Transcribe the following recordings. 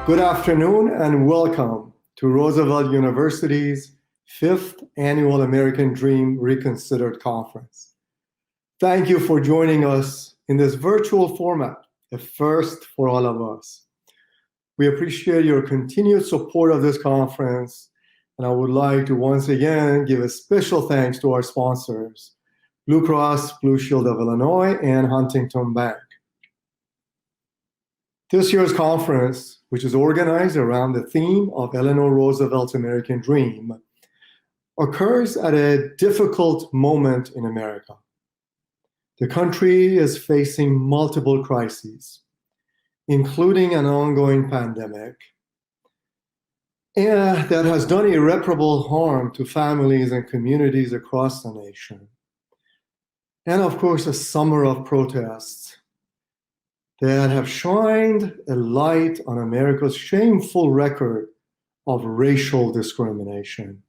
Good afternoon and welcome to Roosevelt University's 5th Annual American Dream Reconsidered Conference. Thank you for joining us in this virtual format, a first for all of us. We appreciate your continued support of this conference, and I would like to once again give a special thanks to our sponsors, Blue Cross Blue Shield of Illinois and Huntington Bank. This year's conference, which is organized around the theme of Eleanor Roosevelt's American Dream, occurs at a difficult moment in America. The country is facing multiple crises, including an ongoing pandemic, and that has done irreparable harm to families and communities across the nation. And of course, a summer of protests that have shined a light on America's shameful record of racial discrimination.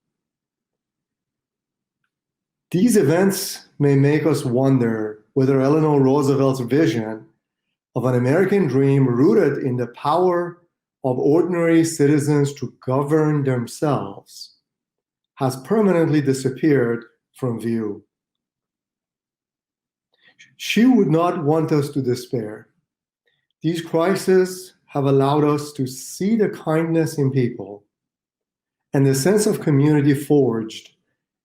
These events may make us wonder whether Eleanor Roosevelt's vision of an American dream rooted in the power of ordinary citizens to govern themselves has permanently disappeared from view. She would not want us to despair. These crises have allowed us to see the kindness in people and the sense of community forged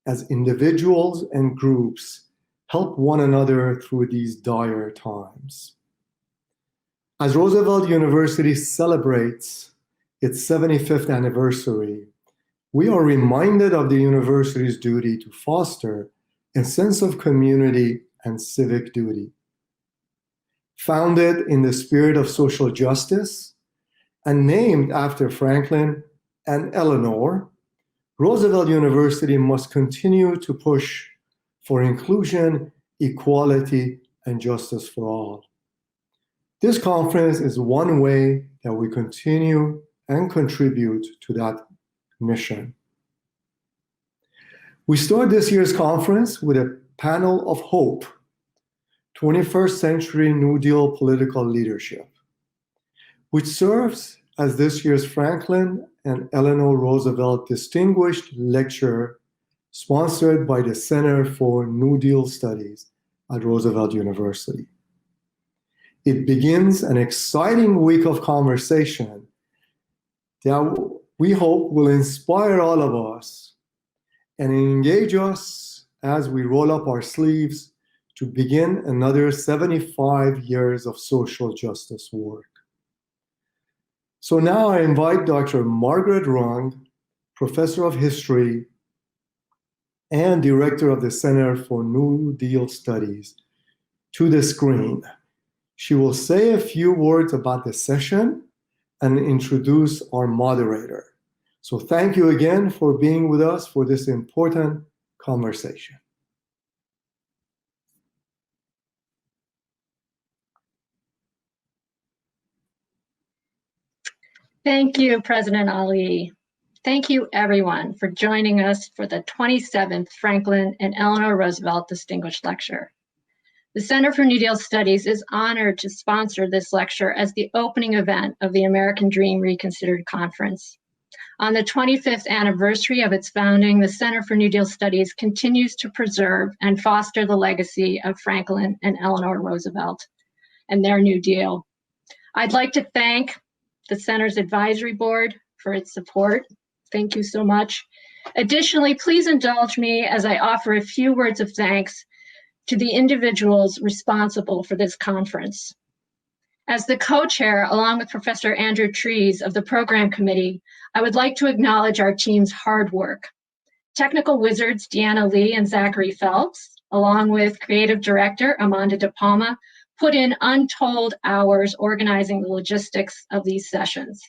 as individuals and groups help one another through these dire times. As Roosevelt University celebrates its 75th anniversary, we are reminded of the university's duty to foster a sense of community and civic duty. Founded in the spirit of social justice and named after Franklin and Eleanor, Roosevelt University must continue to push for inclusion, equality, and justice for all. This conference is one way that we continue and contribute to that mission. We start this year's conference with a panel of hope, 21st century New Deal political leadership, which serves as this year's Franklin and Eleanor Roosevelt Distinguished Lecture, sponsored by the Center for New Deal Studies at Roosevelt University. It begins an exciting week of conversation that we hope will inspire all of us and engage us as we roll up our sleeves to begin another 75 years of social justice work. So now I invite Dr. Margaret Rung, Professor of History and Director of the Center for New Deal Studies, to the screen. She will say a few words about the session and introduce our moderator. So thank you again for being with us for this important conversation. Thank you, President Ali. Thank you, everyone, for joining us for the 27th Franklin and Eleanor Roosevelt Distinguished Lecture. The Center for New Deal Studies is honored to sponsor this lecture as the opening event of the American Dream Reconsidered Conference. On the 25th anniversary of its founding, the Center for New Deal Studies continues to preserve and foster the legacy of Franklin and Eleanor Roosevelt and their New Deal. I'd like to thank the Center's Advisory Board for its support. Thank you so much. Additionally, please indulge me as I offer a few words of thanks to the individuals responsible for this conference. As the co-chair, along with Professor Andrew Trees of the Program Committee, I would like to acknowledge our team's hard work. Technical wizards Deanna Lee and Zachary Phelps, along with Creative Director Amanda De Palma, put in untold hours organizing the logistics of these sessions.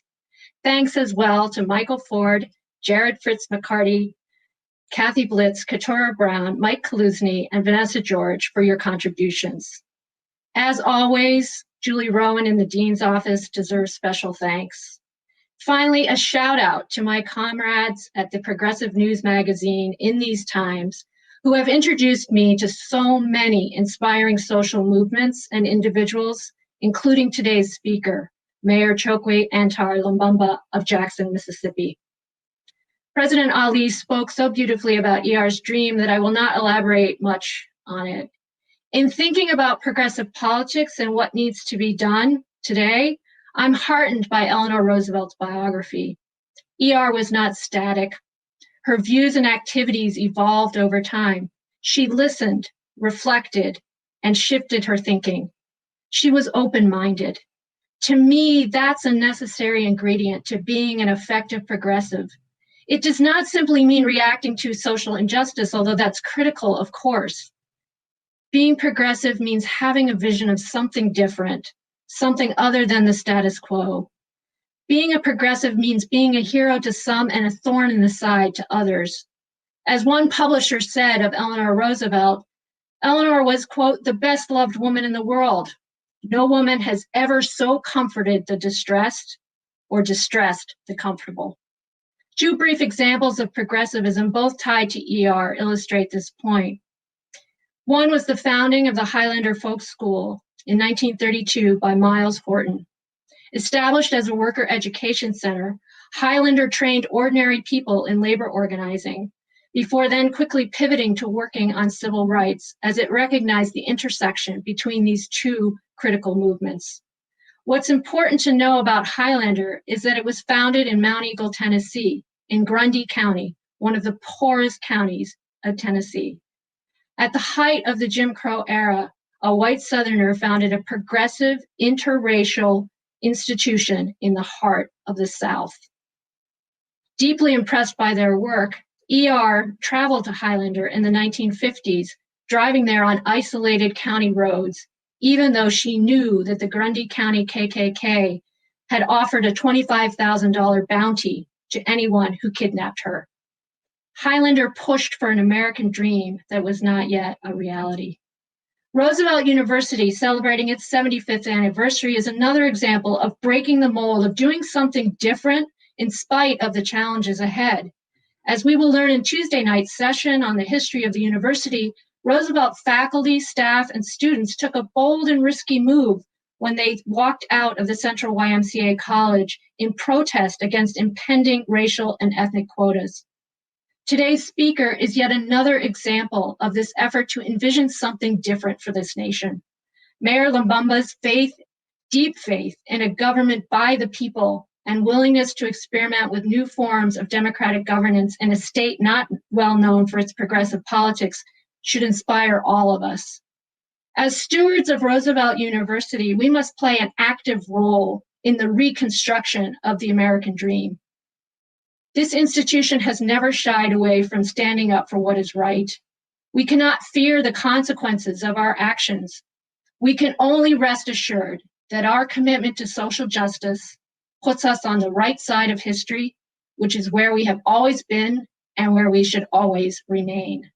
Thanks as well to Michael Ford, Jared Fritz McCarty, Kathy Blitz, Katora Brown, Mike Kaluzny, and Vanessa George for your contributions. As always, Julie Rowan in the Dean's office deserves special thanks. Finally, a shout out to my comrades at the Progressive News magazine in these times who have introduced me to so many inspiring social movements and individuals, including today's speaker, Mayor Chokwe Antar Lumumba of Jackson, Mississippi. President Ali spoke so beautifully about ER's dream that I will not elaborate much on it. In thinking about progressive politics and what needs to be done today, I'm heartened by Eleanor Roosevelt's biography. ER was not static. Her views and activities evolved over time. She listened, reflected, and shifted her thinking. She was open-minded. To me, that's a necessary ingredient to being an effective progressive. It does not simply mean reacting to social injustice, although that's critical, of course. Being progressive means having a vision of something different, something other than the status quo. Being a progressive means being a hero to some and a thorn in the side to others. As one publisher said of Eleanor Roosevelt, Eleanor was, quote, the best loved woman in the world. No woman has ever so comforted the distressed or distressed the comfortable. Two brief examples of progressivism, both tied to ER, illustrate this point. One was the founding of the Highlander Folk School in 1932 by Miles Horton. Established as a worker education center, Highlander trained ordinary people in labor organizing, before then quickly pivoting to working on civil rights as it recognized the intersection between these two critical movements. What's important to know about Highlander is that it was founded in Mount Eagle, Tennessee, in Grundy County, one of the poorest counties of Tennessee. At the height of the Jim Crow era, a white Southerner founded a progressive, interracial institution in the heart of the South. Deeply impressed by their work, ER traveled to Highlander in the 1950s, driving there on isolated county roads, even though she knew that the Grundy County KKK had offered a $25,000 bounty to anyone who kidnapped her. Highlander pushed for an American dream that was not yet a reality. Roosevelt University, celebrating its 75th anniversary, is another example of breaking the mold, of doing something different in spite of the challenges ahead. As we will learn in Tuesday night's session on the history of the university, Roosevelt faculty, staff, and students took a bold and risky move when they walked out of the Central YMCA College in protest against impending racial and ethnic quotas. Today's speaker is yet another example of this effort to envision something different for this nation. Mayor Lumumba's faith, deep faith in a government by the people, and willingness to experiment with new forms of democratic governance in a state not well known for its progressive politics should inspire all of us. As stewards of Roosevelt University, we must play an active role in the reconstruction of the American dream. This institution has never shied away from standing up for what is right. We cannot fear the consequences of our actions. We can only rest assured that our commitment to social justice puts us on the right side of history, which is where we have always been and where we should always remain.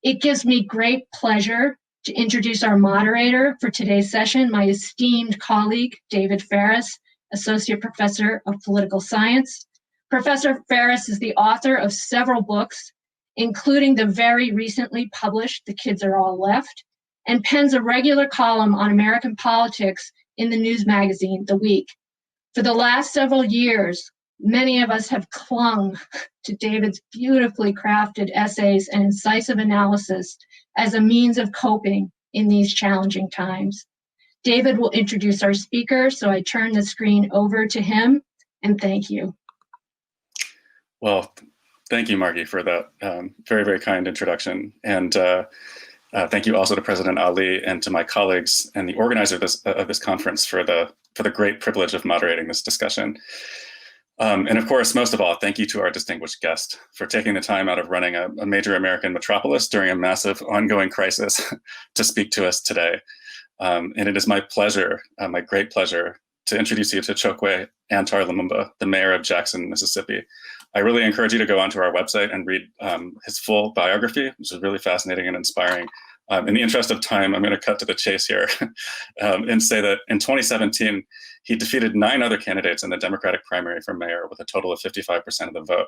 It gives me great pleasure to introduce our moderator for today's session, my esteemed colleague, David Ferris, Associate Professor of Political Science. Professor Ferris is the author of several books, including the very recently published The Kids Are All Left, and pens a regular column on American politics in the news magazine, The Week. For the last several years, many of us have clung to David's beautifully crafted essays and incisive analysis as a means of coping in these challenging times. David will introduce our speaker, so I turn the screen over to him, and thank you. Well, thank you, Margie, for that very, very kind introduction. And thank you also to President Ali and to my colleagues and the organizer of this conference for the great privilege of moderating this discussion. And of course, most of all, thank you to our distinguished guest for taking the time out of running a major American metropolis during a massive ongoing crisis to speak to us today. And it is my pleasure, my great pleasure, to introduce you to Chokwe Antar Lumumba, the mayor of Jackson, Mississippi. I really encourage you to go onto our website and read his full biography, which is really fascinating and inspiring. In the interest of time, I'm going to cut to the chase here and say that in 2017, he defeated 9 other candidates in the Democratic primary for mayor with a total of 55% of the vote.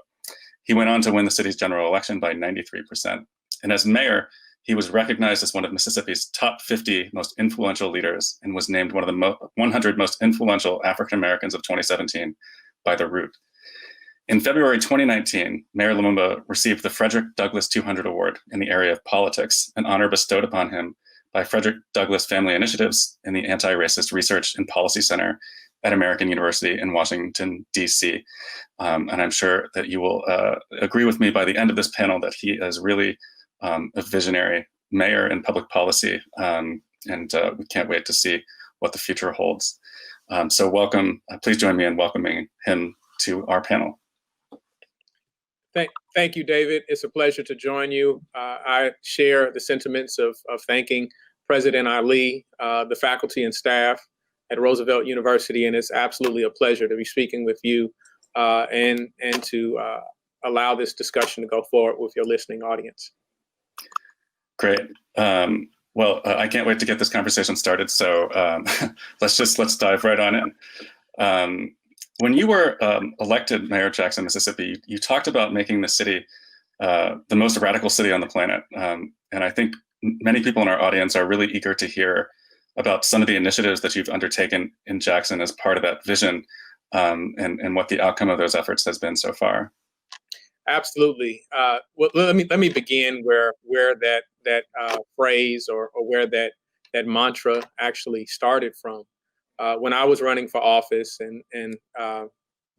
He went on to win the city's general election by 93%. And as mayor, he was recognized as one of Mississippi's top 50 most influential leaders and was named one of the 100 most influential African Americans of 2017 by The Root. In February 2019, Mayor Lumumba received the Frederick Douglass 200 Award in the area of politics, an honor bestowed upon him by Frederick Douglass Family Initiatives and the Anti-Racist Research and Policy Center at American University in Washington, D.C. And I'm sure that you will agree with me by the end of this panel that he is really a visionary mayor in public policy, and we can't wait to see what the future holds. So welcome, please join me in welcoming him to our panel. Thank you, David. It's a pleasure to join you. I share the sentiments of thanking President Ali, the faculty and staff at Roosevelt University, and it's absolutely a pleasure to be speaking with you and to allow this discussion to go forward with your listening audience. Great. Well, I can't wait to get this conversation started. So let's dive right on in. When you were elected mayor of Jackson, Mississippi, you talked about making the city the most radical city on the planet. And I think many people in our audience are really eager to hear about some of the initiatives that you've undertaken in Jackson as part of that vision, and what the outcome of those efforts has been so far. Absolutely. Well, let me begin where that phrase or where that mantra actually started from. When I was running for office, and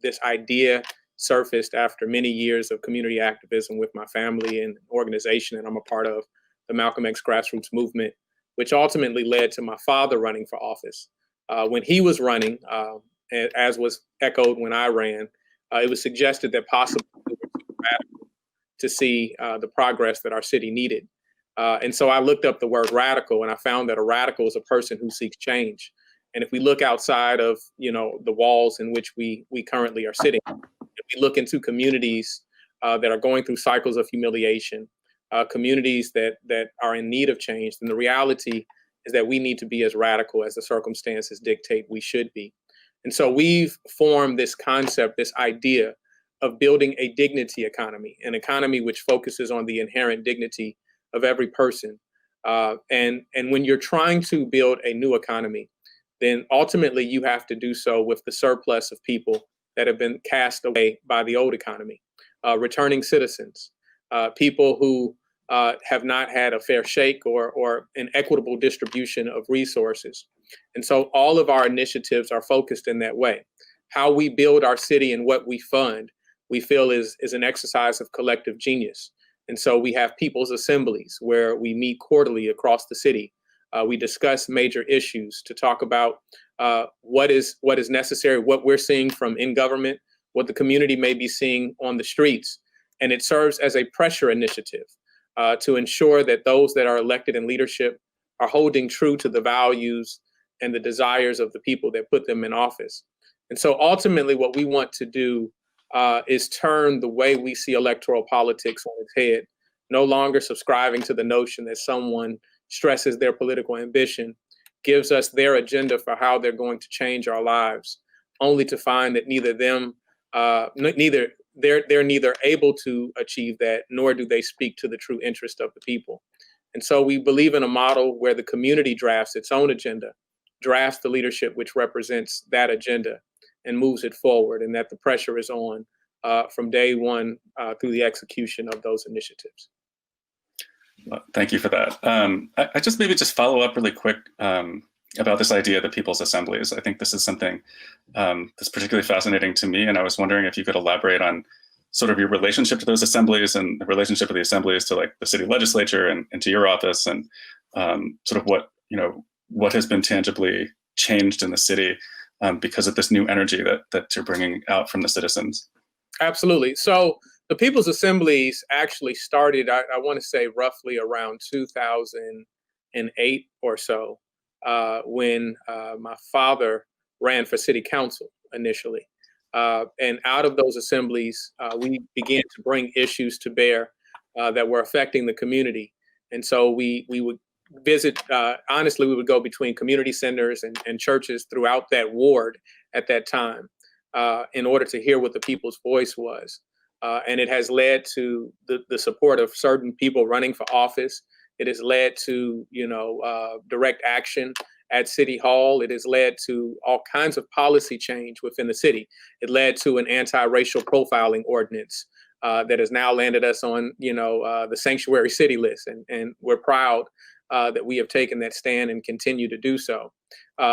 this idea surfaced after many years of community activism with my family and organization, and I'm a part of the Malcolm X grassroots movement, which ultimately led to my father running for office. When he was running, as was echoed when I ran, it was suggested that possibly we were too radical to see the progress that our city needed. And so I looked up the word radical, and I found that a radical is a person who seeks change. And if we look outside of, the walls in which we currently are sitting, if we look into communities that are going through cycles of humiliation, communities that are in need of change, then the reality is that we need to be as radical as the circumstances dictate we should be. And so we've formed this concept, this idea of building a dignity economy, an economy which focuses on the inherent dignity of every person. And when you're trying to build a new economy, then ultimately you have to do so with the surplus of people that have been cast away by the old economy, returning citizens, people who have not had a fair shake or an equitable distribution of resources. And so all of our initiatives are focused in that way. How we build our city and what we fund, we feel is an exercise of collective genius. And so we have people's assemblies where we meet quarterly across the city. We discuss major issues to talk about what is necessary, what we're seeing from in government, what the community may be seeing on the streets. And it serves as a pressure initiative to ensure that those that are elected in leadership are holding true to the values and the desires of the people that put them in office. And so ultimately what we want to do is turn the way we see electoral politics on its head, no longer subscribing to the notion that someone stresses their political ambition, gives us their agenda for how they're going to change our lives, only to find that they're neither able to achieve that, nor do they speak to the true interest of the people. And so we believe in a model where the community drafts its own agenda, drafts the leadership which represents that agenda, and moves it forward, and that the pressure is on from day one through the execution of those initiatives. Well, thank you for that. I just follow up really quick about this idea of the people's assemblies. I think this is something that's particularly fascinating to me, and I was wondering if you could elaborate on sort of your relationship to those assemblies and the relationship of the assemblies to like the city legislature and to your office, and sort of what has been tangibly changed in the city because of this new energy that you're bringing out from the citizens. Absolutely. So the People's Assemblies actually started, I want to say roughly around 2008 or so, when my father ran for city council initially. And out of those assemblies, we began to bring issues to bear that were affecting the community. And so we would visit, honestly, we would go between community centers and churches throughout that ward at that time in order to hear what the people's voice was. And it has led to the support of certain people running for office. It has led to, direct action at City Hall. It has led to all kinds of policy change within the city. It led to an anti-racial profiling ordinance that has now landed us on, the sanctuary city list. And we're proud that we have taken that stand and continue to do so.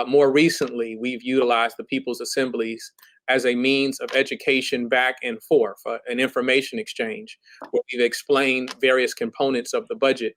More recently, we've utilized the People's Assemblies as a means of education back and forth, an information exchange, where we've explained various components of the budget.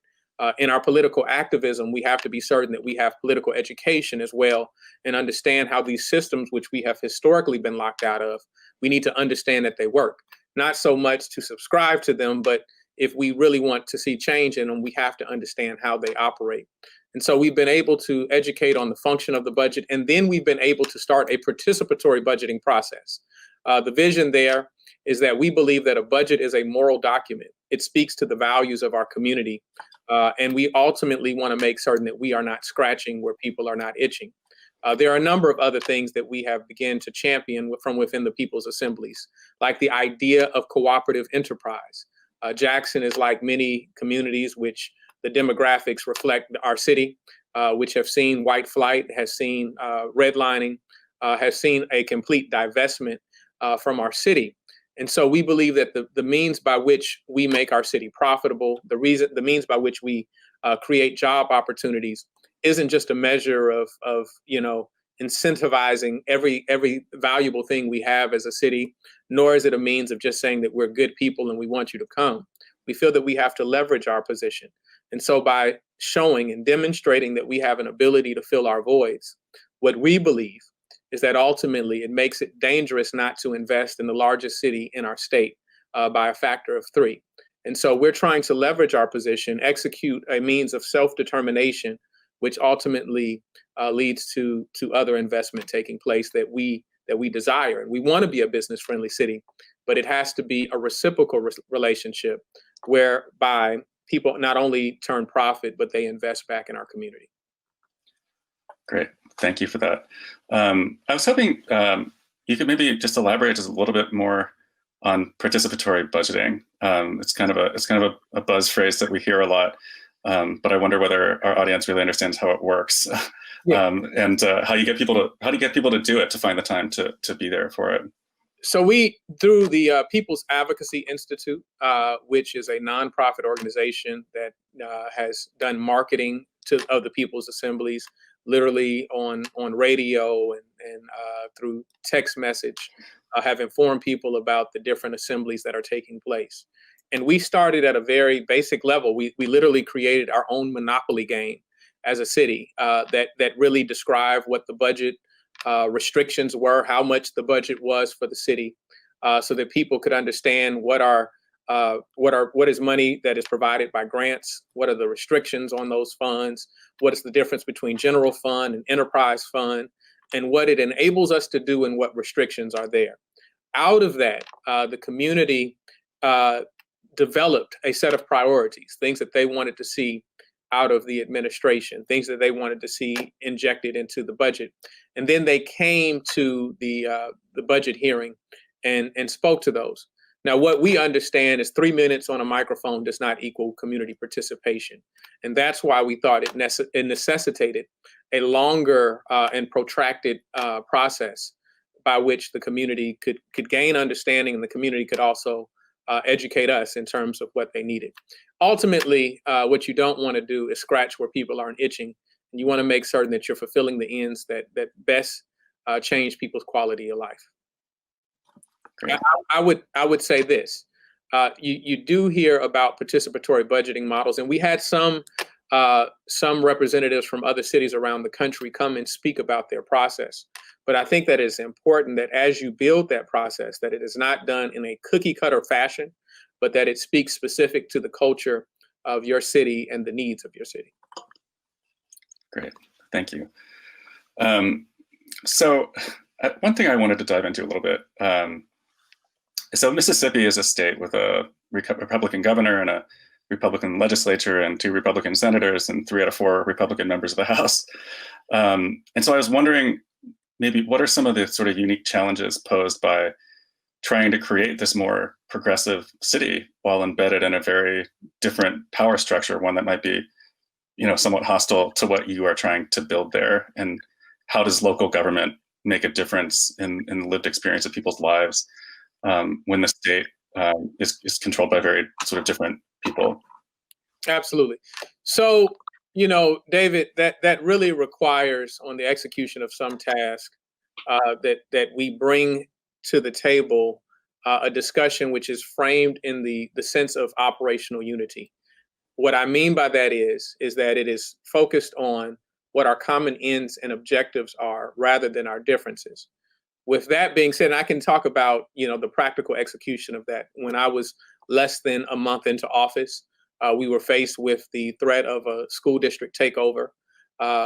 In our political activism, we have to be certain that we have political education as well and understand how these systems, which we have historically been locked out of, we need to understand that they work. Not so much to subscribe to them, but if we really want to see change in them, we have to understand how they operate. And so we've been able to educate on the function of the budget, and then we've been able to start a participatory budgeting process. The vision there is that we believe that a budget is a moral document. It speaks to the values of our community, and we ultimately want to make certain that we are not scratching where people are not itching. There are a number of other things that we have begun to champion from within the People's Assemblies, like the idea of cooperative enterprise. Jackson is like many communities which the demographics reflect our city, which have seen white flight, has seen redlining, has seen a complete divestment from our city. And so we believe that the means by which we make our city profitable, the means by which we create job opportunities isn't just a measure of incentivizing every valuable thing we have as a city, nor is it a means of just saying that we're good people and we want you to come. We feel that we have to leverage our position. And so by showing and demonstrating that we have an ability to fill our voids, what we believe is that ultimately it makes it dangerous not to invest in the largest city in our state by a factor of 3. And so we're trying to leverage our position, execute a means of self-determination, which ultimately leads to other investment taking place that we desire. And we want to be a business-friendly city, but it has to be a reciprocal relationship whereby people not only turn profit, but they invest back in our community. Great, thank you for that. I was hoping you could maybe just elaborate just a little bit more on participatory budgeting. It's kind of a buzz phrase that we hear a lot. But I wonder whether our audience really understands how it works, and how you get people to do it, to find the time to be there for it. So we, through the People's Advocacy Institute, which is a nonprofit organization that has done marketing of the People's Assemblies, literally on radio and through text message, have informed people about the different assemblies that are taking place. And we started at a very basic level. We literally created our own Monopoly game as a city that really described what the budget restrictions were, how much the budget was for the city, so that people could understand what is money that is provided by grants, what are the restrictions on those funds, what is the difference between general fund and enterprise fund, and what it enables us to do and what restrictions are there. Out of that, the community developed a set of priorities, things that they wanted to see out of the administration, things that they wanted to see injected into the budget. And then they came to the budget hearing and spoke to those. Now, what we understand is 3 minutes on a microphone does not equal community participation. And that's why we thought it necessitated a longer and protracted process by which the community could gain understanding, and the community could also educate us in terms of what they needed. Ultimately, what you don't want to do is scratch where people aren't itching. And you want to make certain that you're fulfilling the ends that best change people's quality of life. I would say this. You do hear about participatory budgeting models, and we had some representatives from other cities around the country come and speak about their process. But I think that it's important that as you build that process, that it is not done in a cookie cutter fashion, but that it speaks specific to the culture of your city and the needs of your city. Great, thank you. So one thing I wanted to dive into a little bit. So Mississippi is a state with a Republican governor and a Republican legislature and 2 Republican senators and 3 out of 4 Republican members of the House. And so I was wondering, maybe what are some of the sort of unique challenges posed by trying to create this more progressive city while embedded in a very different power structure, one that might be somewhat hostile to what you are trying to build there? And how does local government make a difference in the lived experience of people's lives when the state is controlled by very sort of different people? Absolutely. So, David, that really requires, on the execution of some task, that we bring to the table a discussion which is framed in the sense of operational unity. What I mean by that is that it is focused on what our common ends and objectives are rather than our differences. With that being said, I can talk about, the practical execution of that. When I was less than a month into office, we were faced with the threat of a school district takeover,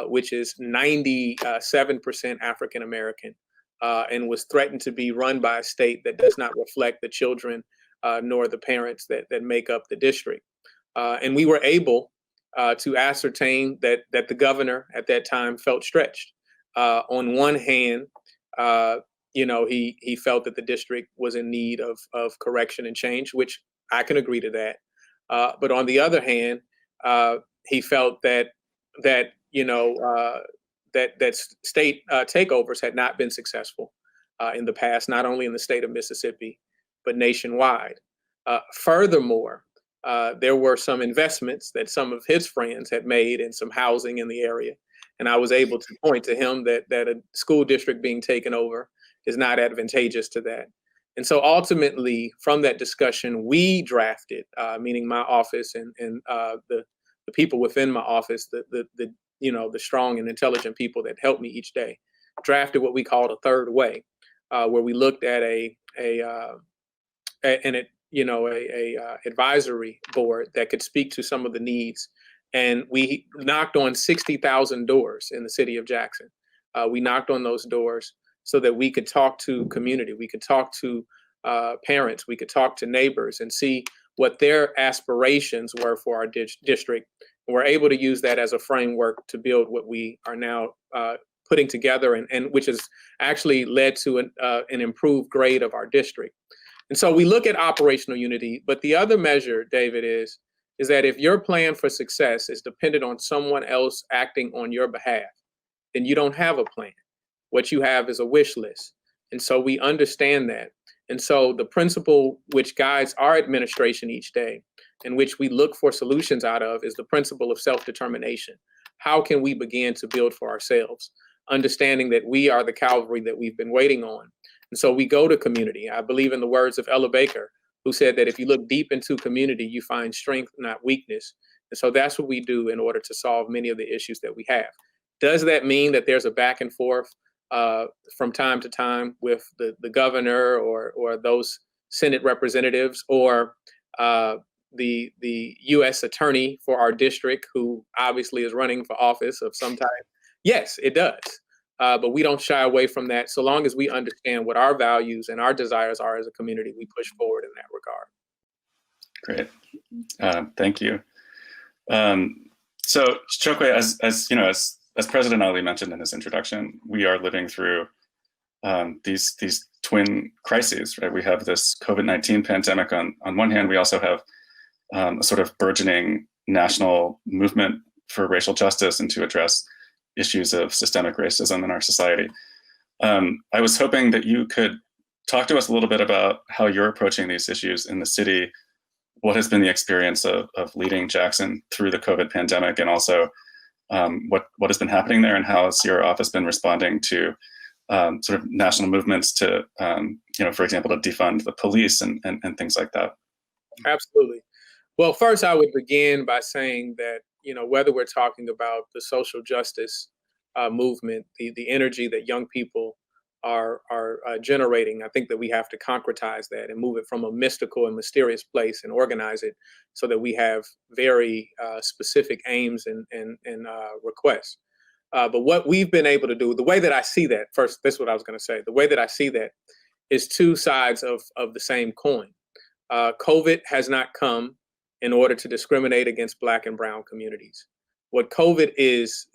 which is 97% African American, and was threatened to be run by a state that does not reflect the children nor the parents that make up the district. And we were able to ascertain that the governor at that time felt stretched. On one hand, he felt that the district was in need of correction and change, which I can agree to that. But on the other hand, he felt that state takeovers had not been successful in the past, not only in the state of Mississippi, but nationwide. Furthermore, there were some investments that some of his friends had made in some housing in the area. And I was able to point to him that a school district being taken over is not advantageous to that. And so ultimately, from that discussion, we drafted, meaning my office and the people within my office, the strong and intelligent people that helped me each day, drafted what we called a third way, where we looked at an advisory board that could speak to some of the needs. And we knocked on 60,000 doors in the city of Jackson. We knocked on those doors so that we could talk to community, we could talk to parents, we could talk to neighbors and see what their aspirations were for our district. And we're able to use that as a framework to build what we are now putting together, and which has actually led to an improved grade of our district. And so we look at operational unity, but the other measure, David, is that if your plan for success is dependent on someone else acting on your behalf, then you don't have a plan. What you have is a wish list. And so we understand that. And so the principle which guides our administration each day, and which we look for solutions out of, is the principle of self-determination. How can we begin to build for ourselves, understanding that we are the cavalry that we've been waiting on? And so we go to community. I believe in the words of Ella Baker, who said that if you look deep into community, you find strength, not weakness. And so that's what we do in order to solve many of the issues that we have. Does that mean that there's a back and forth from time to time with the governor or those Senate representatives or the U.S. attorney for our district, who obviously is running for office of some type? Yes, it does. But we don't shy away from that. So long as we understand what our values and our desires are as a community, we push forward in that regard. Great. Thank you. So Chokwe, as President Ali mentioned in his introduction, we are living through these twin crises, right? We have this COVID-19 pandemic on one hand. We also have a sort of burgeoning national movement for racial justice and to address issues of systemic racism in our society. I was hoping that you could talk to us a little bit about how you're approaching these issues in the city. What has been the experience of leading Jackson through the COVID pandemic, and also what has been happening there, and how has your office been responding to sort of national movements to, for example, to defund the police and things like that? Absolutely. Well, first, I would begin by saying that, whether we're talking about the social justice movement, the energy that young people are generating, I think that we have to concretize that and move it from a mystical and mysterious place and organize it so that we have very specific aims and requests. But what we've been able to do, the way that I see that, first, this is what I was going to say, the way that I see that is two sides of the same coin. COVID has not come in order to discriminate against Black and brown communities. What COVID is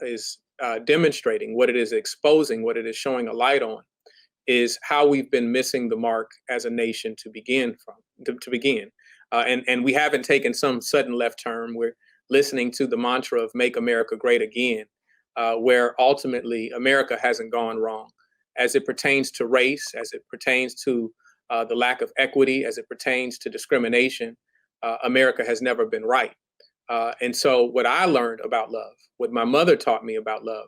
demonstrating, what it is exposing, what it is showing a light on, is how we've been missing the mark as a nation to begin. And we haven't taken some sudden left turn. We're listening to the mantra of "Make America Great Again," where ultimately America hasn't gone wrong as it pertains to race, as it pertains to the lack of equity, as it pertains to discrimination. America has never been right. And so what I learned about love, what my mother taught me about love,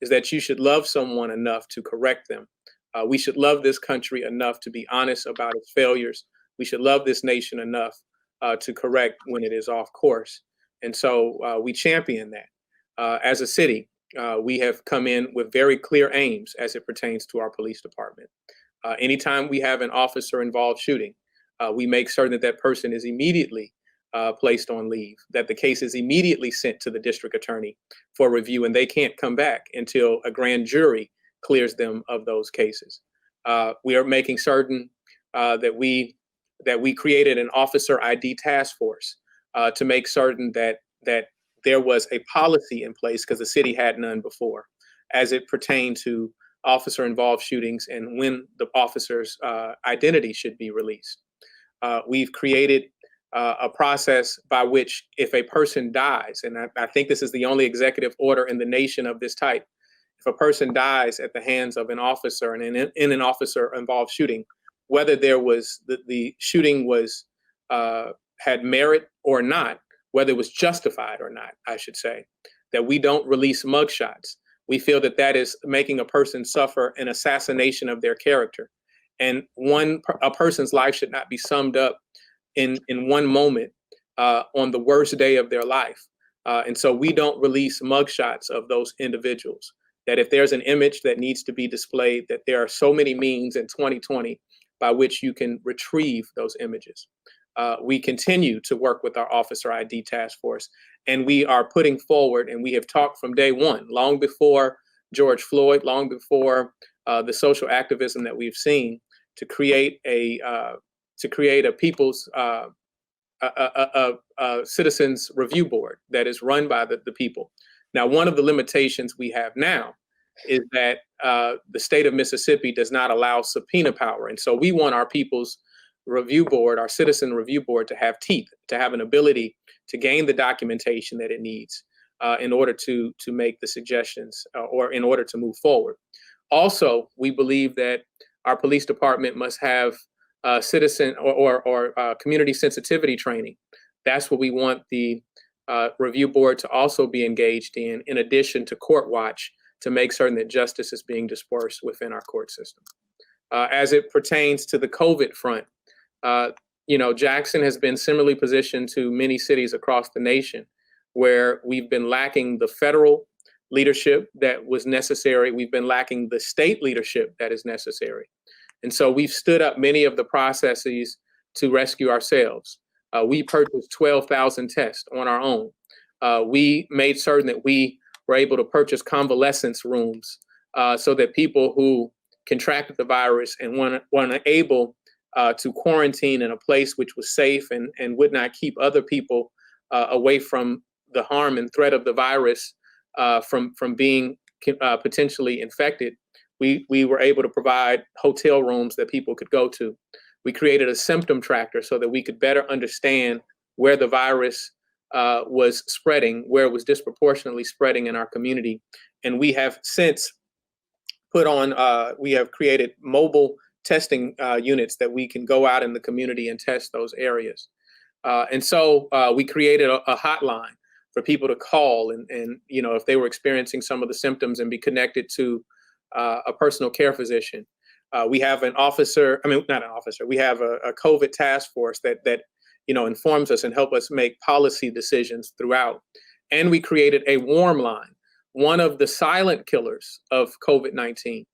is that you should love someone enough to correct them. We should love this country enough to be honest about its failures. We should love this nation enough to correct when it is off course. And so we champion that. As a city, we have come in with very clear aims as it pertains to our police department. Anytime we have an officer-involved shooting, we make certain that that person is immediately placed on leave, that the case is immediately sent to the district attorney for review, and they can't come back until a grand jury clears them of those cases. We are making certain that we created an officer ID task force to make certain that there was a policy in place, because the city had none before, as it pertained to officer-involved shootings and when the officer's identity should be released. We've created a process by which, if a person dies, and I think this is the only executive order in the nation of this type, if a person dies at the hands of an officer and in an officer-involved shooting, whether there was the shooting was had merit or not, whether it was justified or not, I should say, that we don't release mugshots. We feel that that is making a person suffer an assassination of their character. And a person's life should not be summed up in one moment on the worst day of their life. And so we don't release mugshots of those individuals. That if there's an image that needs to be displayed, that there are so many means in 2020 by which you can retrieve those images. We continue to work with our Officer ID Task Force, and we are putting forward, and we have talked from day one, long before George Floyd, long before the social activism that we've seen, to create a people's citizens review board that is run by the people. Now, one of the limitations we have now is that the state of Mississippi does not allow subpoena power, and so we want our people's review board, our citizen review board, to have teeth, to have an ability to gain the documentation that it needs in order to make the suggestions or in order to move forward. Also, we believe that our police department must have citizen or community sensitivity training. That's what we want the review board to also be engaged in addition to court watch, to make certain that justice is being dispersed within our court system. As it pertains to the COVID front, Jackson has been similarly positioned to many cities across the nation, where we've been lacking the federal leadership that was necessary. We've been lacking the state leadership that is necessary. And so we've stood up many of the processes to rescue ourselves. We purchased 12,000 tests on our own. We made certain that we were able to purchase convalescence rooms so that people who contracted the virus and weren't able to quarantine in a place which was safe and would not keep other people away from the harm and threat of the virus from being potentially infected, we were able to provide hotel rooms that people could go to. We created a symptom tracker so that we could better understand where the virus was spreading, where it was disproportionately spreading in our community. And we have since we have created mobile testing units that we can go out in the community and test those areas. And so we created a hotline for people to call and if they were experiencing some of the symptoms, and be connected to a personal care physician. We have we have a COVID task force that informs us and help us make policy decisions throughout. And we created a warm line. One of the silent killers of COVID-19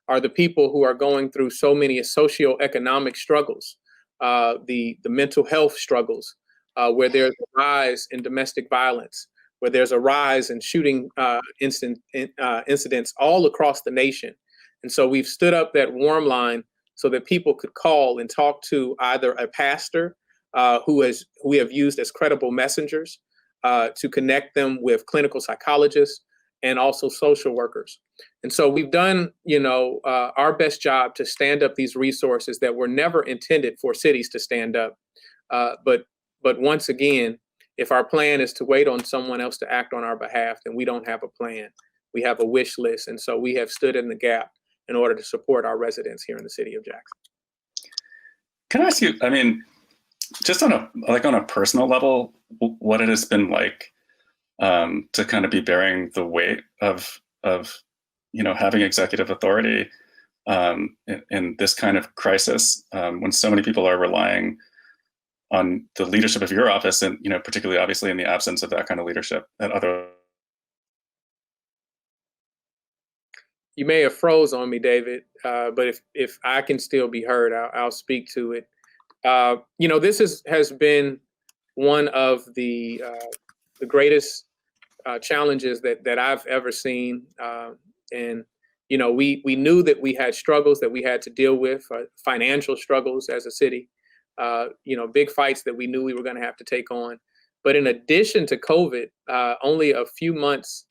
are the people who are going through so many socioeconomic struggles, the mental health struggles, where there's a rise in domestic violence, where there's a rise in shooting incidents all across the nation. And so we've stood up that warm line so that people could call and talk to either a pastor who we have used as credible messengers to connect them with clinical psychologists and also social workers. And so we've done, our best job to stand up these resources that were never intended for cities to stand up. But once again, if our plan is to wait on someone else to act on our behalf, then we don't have a plan. We have a wish list. And so we have stood in the gap in order to support our residents here in the city of Jackson. Can I ask you, I mean, just on a personal level, what it has been like to kind of be bearing the weight of having executive authority in this kind of crisis, when so many people are relying on the leadership of your office, and particularly obviously in the absence of that kind of leadership at other. You may have froze on me, David, but if I can still be heard, I'll speak to it. This has been one of the greatest challenges that I've ever seen, and we knew that we had struggles that we had to deal with, financial struggles as a city, big fights that we knew we were going to have to take on. But in addition to COVID, only a few months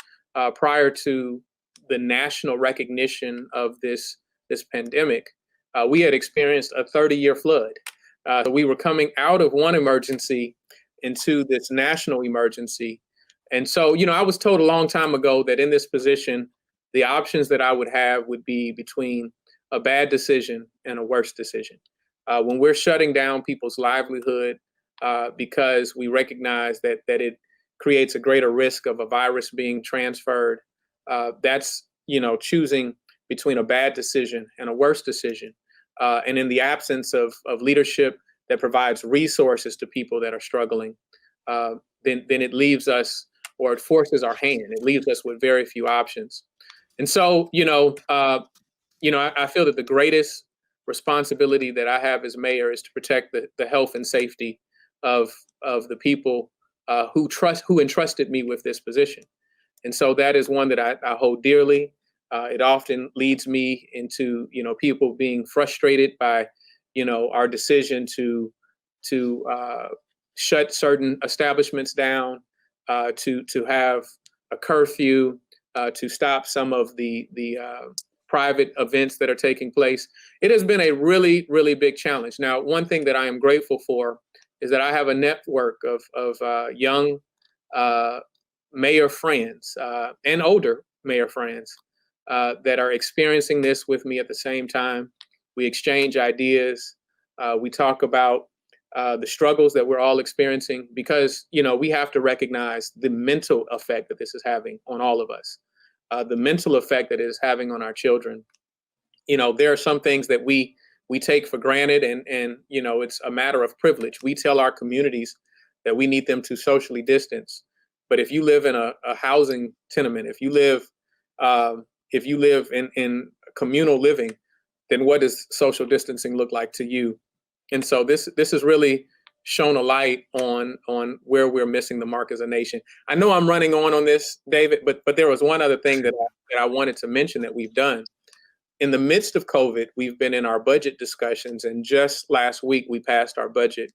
prior to the national recognition of this pandemic, we had experienced a 30-year flood. So we were coming out of one emergency into this national emergency. And so, I was told a long time ago that in this position, the options that I would have would be between a bad decision and a worse decision. When we're shutting down people's livelihood because we recognize that it creates a greater risk of a virus being transferred, that's choosing between a bad decision and a worse decision. And in the absence of leadership that provides resources to people that are struggling, then it leaves us, or it forces our hand. It leaves us with very few options. And so, I feel that the greatest responsibility that I have as mayor is to protect the health and safety of the people who entrusted me with this position. And so that is one that I hold dearly. It often leads me into, people being frustrated by, our decision to shut certain establishments down, to have a curfew, to stop some of the private events that are taking place. It has been a really, really big challenge. Now, one thing that I am grateful for is that I have a network of young mayor friends and older mayor friends that are experiencing this with me at the same time. We exchange ideas. We talk about the struggles that we're all experiencing, because, we have to recognize the mental effect that this is having on all of us, the mental effect that it is having on our children. There are some things that we take for granted, and it's a matter of privilege. We tell our communities that we need them to socially distance. But if you live in a housing tenement, if you live in communal living, then what does social distancing look like to you? And so this has really shone a light on where we're missing the mark as a nation. I know I'm running on this, David, but there was one other thing that I wanted to mention that we've done. In the midst of COVID, we've been in our budget discussions, and just last week we passed our budget.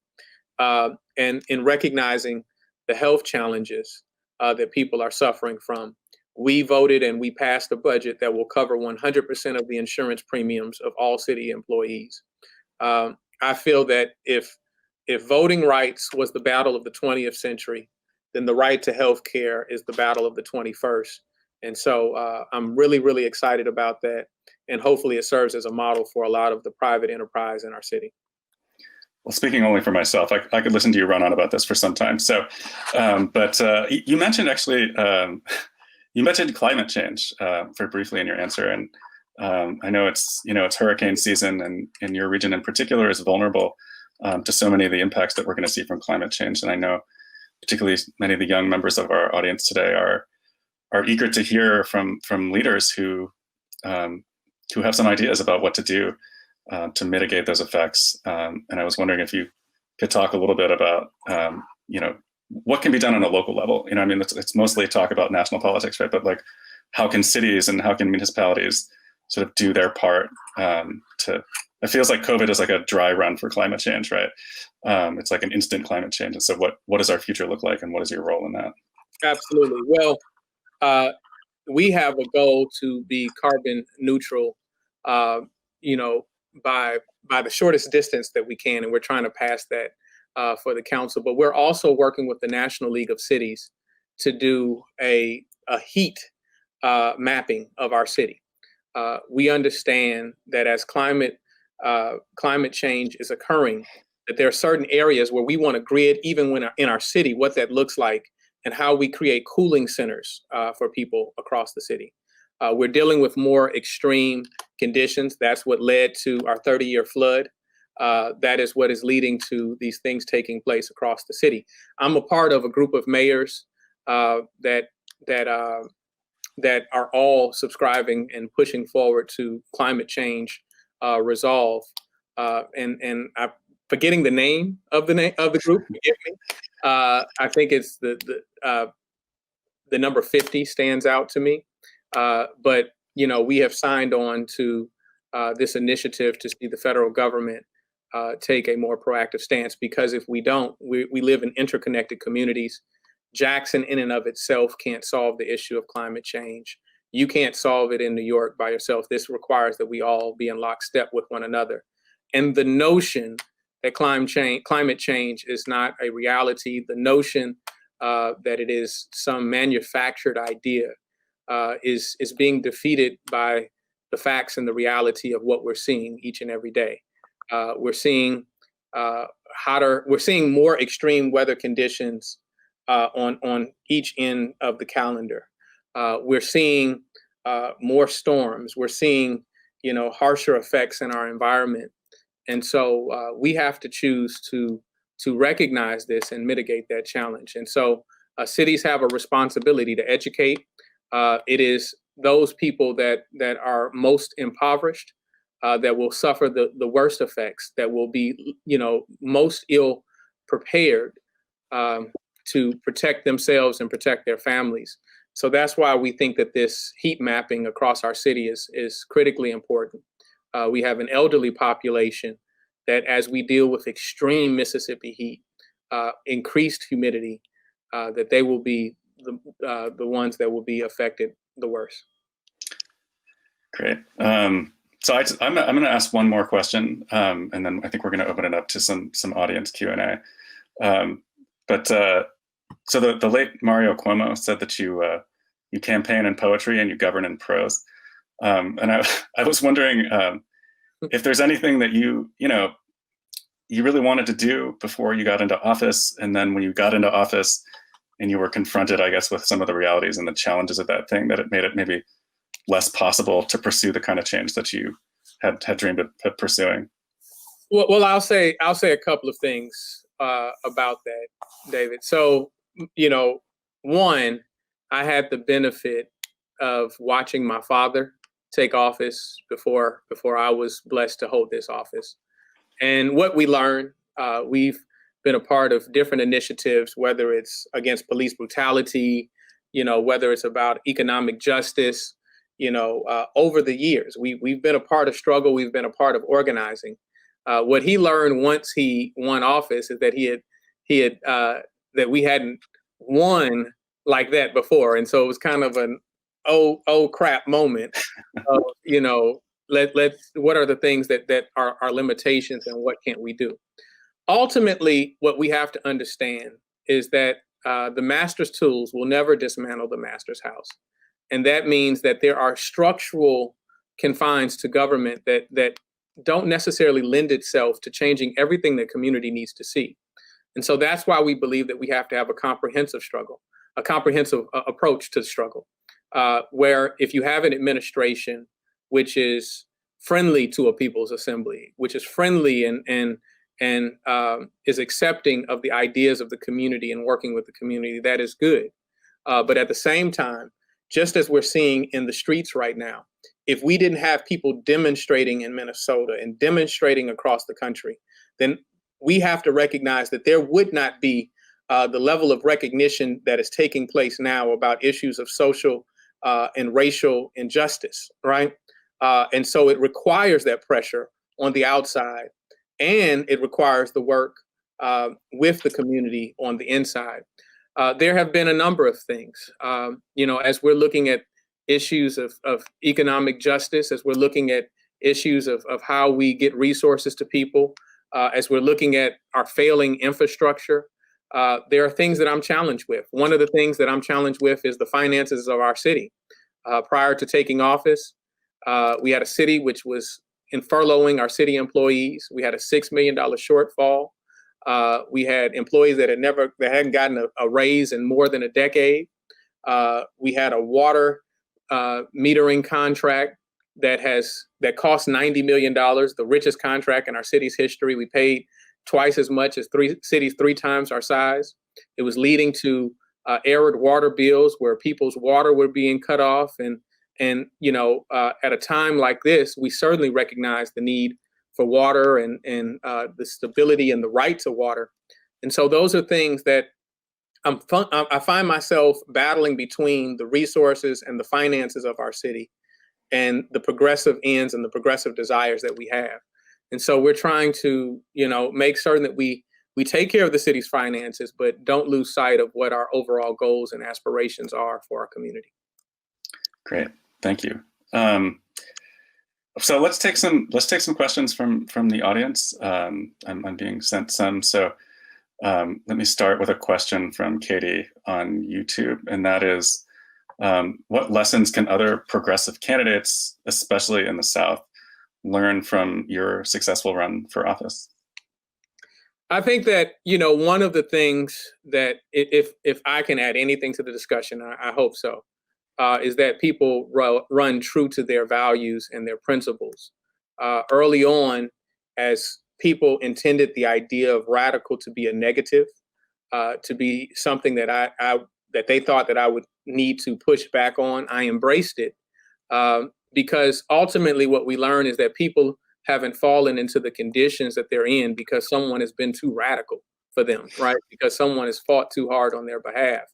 And in recognizing the health challenges that people are suffering from, we voted and we passed a budget that will cover 100% of the insurance premiums of all city employees. I feel that if voting rights was the battle of the 20th century, then the right to health care is the battle of the 21st. And so I'm really, really excited about that. And hopefully it serves as a model for a lot of the private enterprise in our city. Well, speaking only for myself, I could listen to you run on about this for some time. So, but you mentioned you mentioned climate change very briefly in your answer. And I know it's hurricane season, and your region in particular is vulnerable to so many of the impacts that we're going to see from climate change. And I know particularly many of the young members of our audience today are eager to hear from leaders who have some ideas about what to do to mitigate those effects. And I was wondering if you could talk a little bit about what can be done on a local level. It's mostly talk about national politics, right? But like, how can cities and how can municipalities sort of do their part it feels like COVID is like a dry run for climate change, right? It's like an instant climate change. And so what does our future look like, and what is your role in that? Absolutely. Well, we have a goal to be carbon neutral, by the shortest distance that we can. And we're trying to pass that for the council, but we're also working with the National League of Cities to do a heat mapping of our city. We understand that as climate change is occurring, that there are certain areas where we want to grid, even when in our city, what that looks like and how we create cooling centers for people across the city. We're dealing with more extreme conditions. That's what led to our 30-year flood. That is what is leading to these things taking place across the city. I'm a part of a group of mayors that are all subscribing and pushing forward to climate change resolve. And I'm forgetting the name of the group. Forgive me. I think it's the number 50 stands out to me. But we have signed on to this initiative to see the federal government take a more proactive stance, because if we don't, we live in interconnected communities. Jackson in and of itself can't solve the issue of climate change. You can't solve it in New York by yourself. This requires that we all be in lockstep with one another. And the notion that climate change is not a reality, the notion that it is some manufactured idea is being defeated by the facts and the reality of what we're seeing each and every day. We're seeing we're seeing more extreme weather conditions on each end of the calendar. We're seeing more storms. We're seeing, harsher effects in our environment. And so we have to choose to recognize this and mitigate that challenge. And so cities have a responsibility to educate. It is those people that are most impoverished that will suffer the worst effects, that will be, most ill prepared to protect themselves and protect their families. So that's why we think that this heat mapping across our city is critically important. We have an elderly population that, as we deal with extreme Mississippi heat, increased humidity, that they will be the ones that will be affected the worst. Great. So I'm going to ask one more question, and then I think we're going to open it up to some audience Q&A. So the late Mario Cuomo said that you campaign in poetry and you govern in prose. And I was wondering if there's anything that you really wanted to do before you got into office, and then when you got into office and you were confronted, I guess, with some of the realities and the challenges of that thing, that it made it maybe less possible to pursue the kind of change that you had dreamed of pursuing. Well, I'll say a couple of things about that, David. So, one, I had the benefit of watching my father take office before I was blessed to hold this office. And what we learned, we've been a part of different initiatives, whether it's against police brutality, whether it's about economic justice, over the years. We've been a part of struggle. We've been a part of organizing. What he learned once he won office is that that we hadn't won like that before. And so it was kind of an oh crap moment of, what are the things that are our limitations and what can't we do? Ultimately, what we have to understand is that the master's tools will never dismantle the master's house. And that means that there are structural confines to government that don't necessarily lend itself to changing everything that community needs to see. And so that's why we believe that we have to have a comprehensive approach to the struggle, where if you have an administration which is friendly to a people's assembly, which is friendly and is accepting of the ideas of the community and working with the community, that is good. But at the same time, just as we're seeing in the streets right now, if we didn't have people demonstrating in Minnesota and demonstrating across the country, then we have to recognize that there would not be the level of recognition that is taking place now about issues of social and racial injustice, right? And so it requires that pressure on the outside, and it requires the work with the community on the inside. There have been a number of things, as we're looking at issues of economic justice, as we're looking at issues of how we get resources to people. as we're looking at our failing infrastructure, there are things that I'm challenged with. One of the things that I'm challenged with is the finances of our city. Prior to taking office, we had a city which was in furloughing our city employees. We had a $6 million shortfall. We had employees that hadn't gotten a raise in more than a decade. We had a water metering contract that cost $90 million, the richest contract in our city's history. We paid twice as much as cities 3 times our size. It was leading to arid water bills where people's water were being cut off. And at a time like this, we certainly recognize the need for water and the stability and the right to water. And so those are things that I find myself battling between the resources and the finances of our city and the progressive ends and the progressive desires that we have. And so we're trying to, make certain that we take care of the city's finances, but don't lose sight of what our overall goals and aspirations are for our community. Great, thank you. So let's take some questions from the audience. I'm being sent some. So let me start with a question from Katie on YouTube, and that is, what lessons can other progressive candidates, especially in the South, learn from your successful run for office? I think that, one of the things that if I can add anything to the discussion, I hope so, is that people run true to their values and their principles. Early on, as people intended the idea of radical to be a negative, to be something that that they thought that I would need to push back on, I embraced it. Because ultimately what we learn is that people haven't fallen into the conditions that they're in because someone has been too radical for them, right? Because someone has fought too hard on their behalf.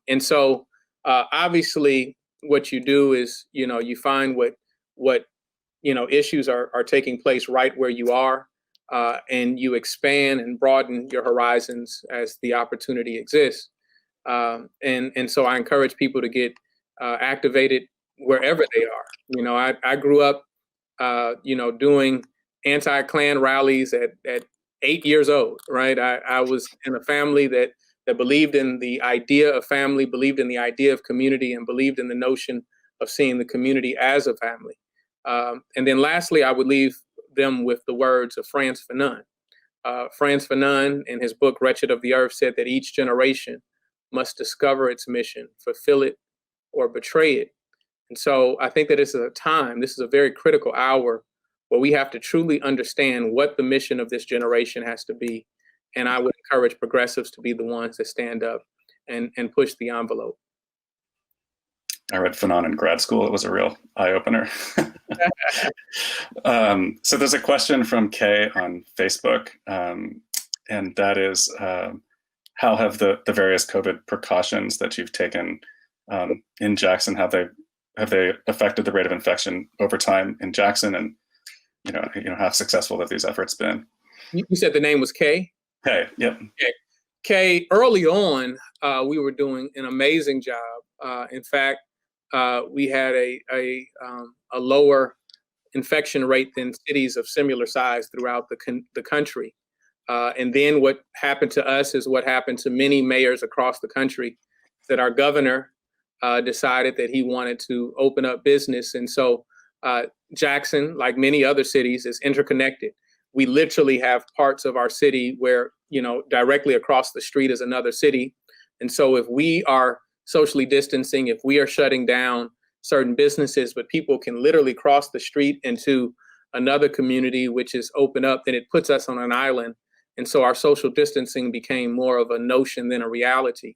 And so obviously what you do is, you find what issues are taking place right where you are, and you expand and broaden your horizons as the opportunity exists. And so I encourage people to get activated wherever they are. I grew up, doing anti-Klan rallies at 8 years old, right? I was in a family that believed in the idea of family, believed in the idea of community, and believed in the notion of seeing the community as a family. And then lastly, I would leave them with the words of Frantz Fanon. Frantz Fanon, in his book, Wretched of the Earth, said that each generation must discover its mission, fulfill it, or betray it. And so I think that this is a very critical hour where we have to truly understand what the mission of this generation has to be. And I would encourage progressives to be the ones that stand up and push the envelope. I read Fanon in grad school. It was a real eye-opener. So there's a question from Kay on Facebook, and that is, how have the various COVID precautions that you've taken in Jackson, have they affected the rate of infection over time in Jackson, and how successful have these efforts been? You said the name was Kay? Kay, yep. Kay, early on, we were doing an amazing job. In fact, we had a lower infection rate than cities of similar size throughout the country. And then what happened to us is what happened to many mayors across the country, that our governor decided that he wanted to open up business. And so Jackson, like many other cities, is interconnected. We literally have parts of our city where, directly across the street is another city. And so if we are socially distancing, if we are shutting down certain businesses, but people can literally cross the street into another community, which is open up, then it puts us on an island. And so our social distancing became more of a notion than a reality.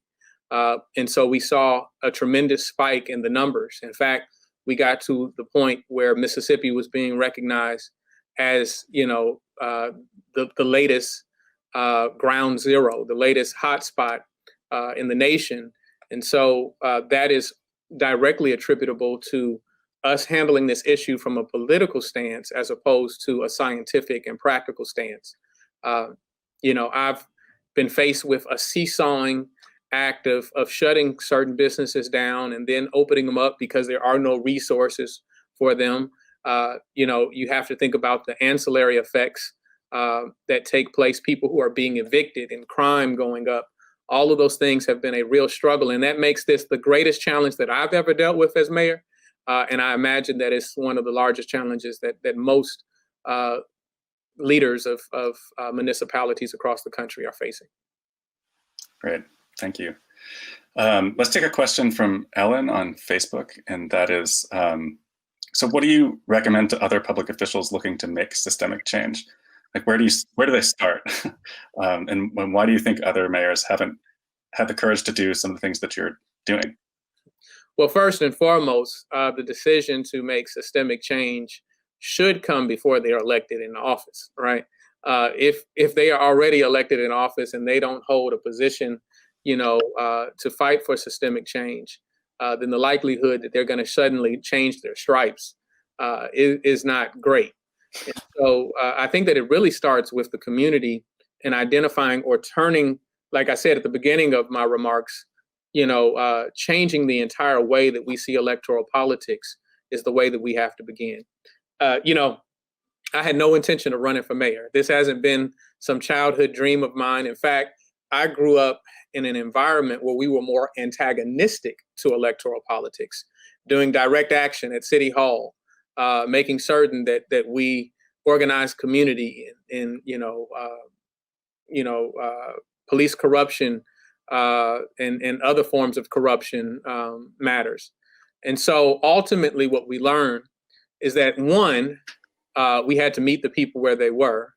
And so we saw a tremendous spike in the numbers. In fact, we got to the point where Mississippi was being recognized as, the latest ground zero, the latest hotspot in the nation. And so that is directly attributable to us handling this issue from a political stance as opposed to a scientific and practical stance. I've been faced with a seesawing act of shutting certain businesses down and then opening them up because there are no resources for them. You have to think about the ancillary effects that take place, people who are being evicted and crime going up. All of those things have been a real struggle. And that makes this the greatest challenge that I've ever dealt with as mayor. And I imagine that it's one of the largest challenges that most leaders of municipalities across the country are facing. Great, thank you. Let's take a question from Ellen on Facebook, and that is, so what do you recommend to other public officials looking to make systemic change? Like, where do they start? And why do you think other mayors haven't had the courage to do some of the things that you're doing? Well, first and foremost, the decision to make systemic change should come before they are elected in office, right? If they are already elected in office and they don't hold a position, to fight for systemic change, then the likelihood that they're going to suddenly change their stripes is not great. And so I think that it really starts with the community and identifying or turning, like I said at the beginning of my remarks, changing the entire way that we see electoral politics is the way that we have to begin. I had no intention of running for mayor. This hasn't been some childhood dream of mine. In fact, I grew up in an environment where we were more antagonistic to electoral politics, doing direct action at City Hall, making certain that we organized community in police corruption and other forms of corruption matters. And so ultimately what we learned is that one, we had to meet the people where they were.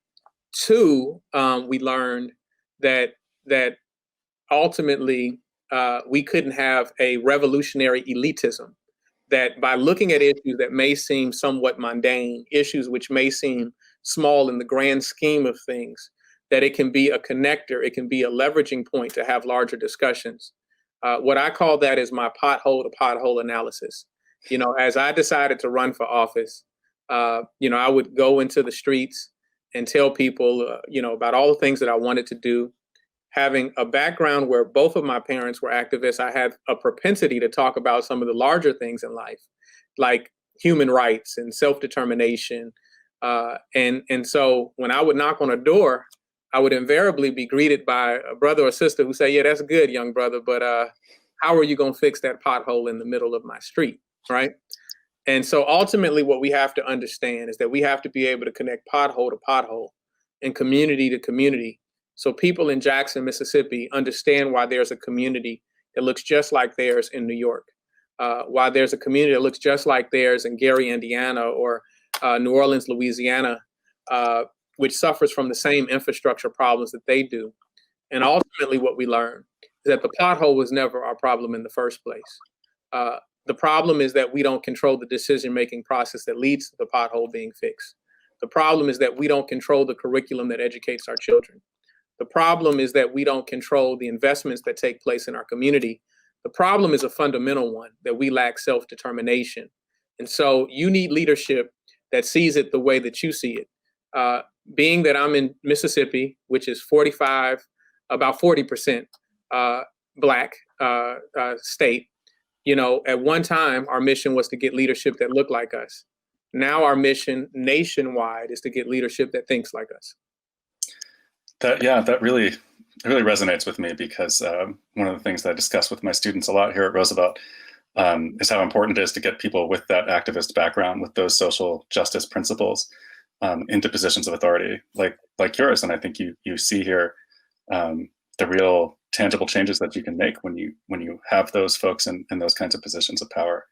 Two, we learned that ultimately we couldn't have a revolutionary elitism, that by looking at issues that may seem somewhat mundane, issues which may seem small in the grand scheme of things, that it can be a connector, it can be a leveraging point to have larger discussions. What I call that is my pothole to pothole analysis. As I decided to run for office, I would go into the streets and tell people, about all the things that I wanted to do. Having a background where both of my parents were activists, I had a propensity to talk about some of the larger things in life, like human rights and self-determination. And so when I would knock on a door, I would invariably be greeted by a brother or sister who say, "Yeah, that's good, young brother, but how are you going to fix that pothole in the middle of my street?" Right? And so ultimately what we have to understand is that we have to be able to connect pothole to pothole and community to community. So people in Jackson, Mississippi understand why there's a community that looks just like theirs in New York, why there's a community that looks just like theirs in Gary, Indiana, or New Orleans, Louisiana, which suffers from the same infrastructure problems that they do. And ultimately what we learned is that the pothole was never our problem in the first place. The problem is that we don't control the decision-making process that leads to the pothole being fixed. The problem is that we don't control the curriculum that educates our children. The problem is that we don't control the investments that take place in our community. The problem is a fundamental one, that we lack self-determination. And so you need leadership that sees it the way that you see it. Being that I'm in Mississippi, which is about 40% Black state, at one time, our mission was to get leadership that looked like us. Now our mission nationwide is to get leadership that thinks like us. That really resonates with me, because one of the things that I discuss with my students a lot here at Roosevelt is how important it is to get people with that activist background, with those social justice principles, into positions of authority like yours. And I think you see here the real tangible changes that you can make when you have those folks in those kinds of positions of power.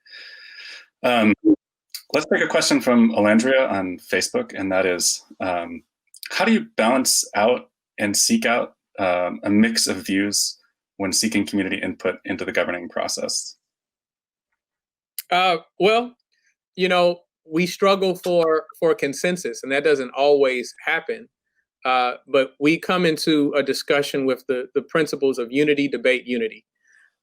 Let's take a question from Alandria on Facebook, and that is, how do you balance out and seek out a mix of views when seeking community input into the governing process? Well, we struggle for consensus, and that doesn't always happen. But we come into a discussion with the principles of unity, debate, unity.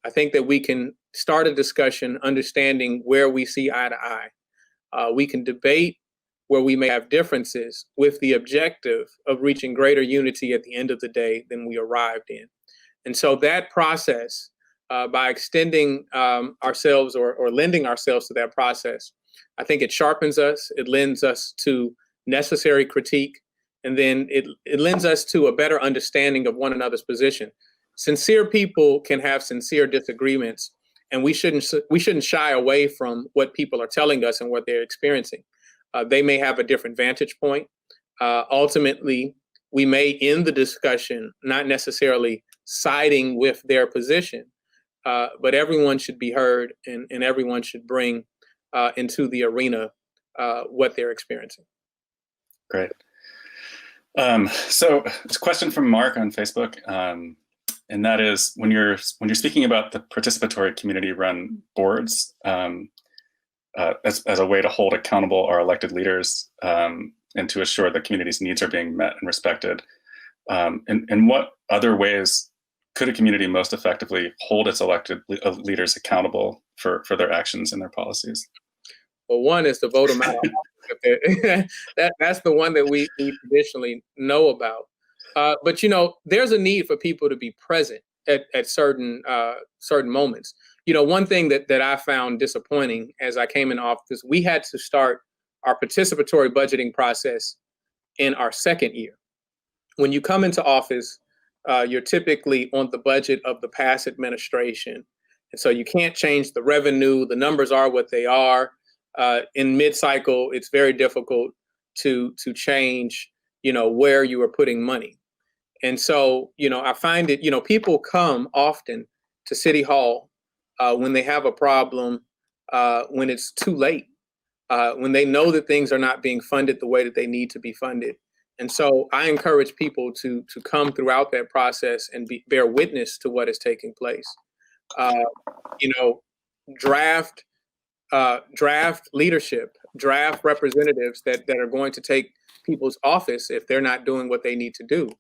I think that we can start a discussion understanding where we see eye to eye. We can debate where we may have differences with the objective of reaching greater unity at the end of the day than we arrived in. And so that process, by extending ourselves or lending ourselves to that process, I think it sharpens us, it lends us to necessary critique, And then it lends us to a better understanding of one another's position. Sincere people can have sincere disagreements, and we shouldn't shy away from what people are telling us and what they're experiencing. They may have a different vantage point. Ultimately, we may end the discussion not necessarily siding with their position, but everyone should be heard, and everyone should bring into the arena what they're experiencing. Great. So it's a question from Mark on Facebook, and that is, when you're speaking about the participatory community-run boards as a way to hold accountable our elected leaders and to assure that community's needs are being met and respected, in what other ways could a community most effectively hold its elected leaders accountable for their actions and their policies? Well, one is to vote them out. That's the one that we traditionally know about. But, you know, there's a need for people to be present at certain moments. You know, one thing that I found disappointing as I came in office, we had to start our participatory budgeting process in our second year. When you come into office, you're typically on the budget of the past administration. And so you can't change the revenue. The numbers are what they are. In mid-cycle, it's very difficult to change, you know, where you are putting money. And so, you know, I find it, you know, people come often to City Hall when they have a problem, when it's too late, when they know that things are not being funded the way that they need to be funded. And so I encourage people to come throughout that process and bear witness to what is taking place. You know, draft leadership, draft representatives that are going to take people's office if they're not doing what they need to do.